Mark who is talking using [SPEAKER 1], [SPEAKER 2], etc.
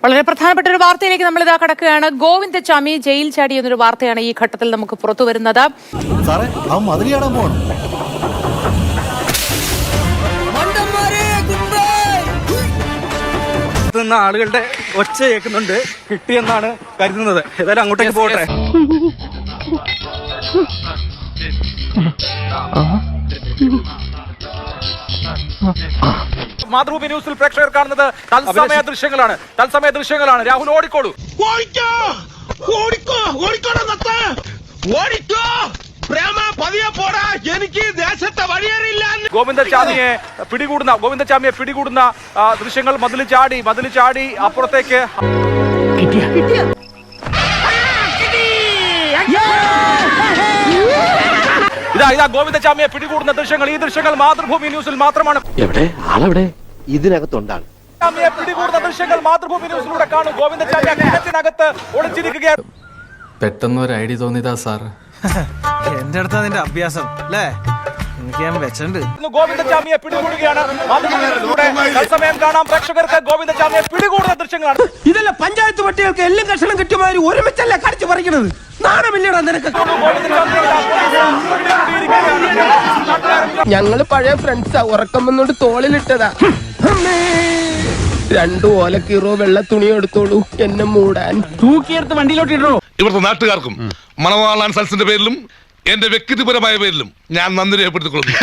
[SPEAKER 1] വളരെ പ്രധാനപ്പെട്ട ഒരു വാർത്തയിലേക്ക് നമ്മൾ ഇതാ കടക്കുകയാണ്. ഗോവിന്ദചാമി ജയിൽ ചാടി എന്നൊരു വാർത്തയാണ് ഈ ഘട്ടത്തിൽ നമുക്ക് പുറത്തു വരുന്നത്.
[SPEAKER 2] ആളുകളുടെ ഒച്ച കേൾക്കുന്നുണ്ട്, കിട്ടിയെന്നാണ് കരുതുന്നത്. ഏതായാലും അങ്ങോട്ടേക്ക് പോകട്ടെ. മാതൃഭൂമി ന്യൂസിൽ പ്രേക്ഷകർ കാണുന്നത് തത്സമയ ദൃശ്യങ്ങളാണ്. രാഹുൽ ഓടിക്കോളൂ. ഗോവിന്ദചാമിയെ പിടികൂടുന്ന ദൃശ്യങ്ങൾ. മതിൽ ചാടി അപ്പുറത്തേക്ക്. ഇതാ ഗോവിന്ദചാമിയെ പിടികൂടുന്ന ദൃശ്യങ്ങൾ. ഈ ദൃശ്യങ്ങൾ മാതൃഭൂമി ന്യൂസിൽ മാത്രമാണ്.
[SPEAKER 3] ഇതിനകത്തുണ്ടാണ്
[SPEAKER 2] പിടികൂടുന്ന ദൃശ്യങ്ങൾ മാതൃഭൂമി ന്യൂസിലൂടെ കാണും. ഗോവിന്ദചാമി കിണറ്റിനകത്ത് ഒളിച്ചിരിക്കുകയാണ്.
[SPEAKER 4] പെട്ടെന്ന് ഒരു ഐഡിയ തോന്നിയതാ സാർ.
[SPEAKER 5] എന്റെ അടുത്താ നിന്റെ അഭ്യാസം അല്ലേ? എനിക്ക് ഞാൻ വെച്ചിട്ടുണ്ട്.
[SPEAKER 2] ഗോവിന്ദചാമിയെ പിടികൂടുകയാണ്. മാതൃഭൂമി ന്യൂസിലൂടെ തത്സമയം കാണാം പ്രേക്ഷകർക്ക്. ഗോവിന്ദചാമിയെ പിടികൂടുന്ന ദൃശ്യങ്ങളാണ്.
[SPEAKER 5] ഇതല്ല പഞ്ചായത്ത് പട്ടികൾക്ക് എല്ലാം കഷണം കിട്ടുമാതിരി ഒരുമിച്ചല്ല കടിച്ചു പറിക്കണത്. നാണമില്ലടാ നിനക്ക്.
[SPEAKER 6] ഞങ്ങള് പഴയ ഫ്രണ്ട്സാ. ഉറക്കം വന്നോണ്ട് തോളിലിട്ടതാ. രണ്ടു ഓലക്കീറോ വെള്ള തുണി എടുത്തോളൂ എന്നെ മൂടാൻ.
[SPEAKER 5] തൂക്കിയെടുത്ത് വണ്ടിയിലോട്ട് ഇടോ.
[SPEAKER 7] ഇവിടുത്തെ നാട്ടുകാർക്കും മണവാളാൻ സൽസിന്റെ പേരിലും എന്റെ വ്യക്തിപരമായ പേരിലും ഞാൻ നന്ദി രേഖപ്പെടുത്തിക്കൊള്ളുന്നു.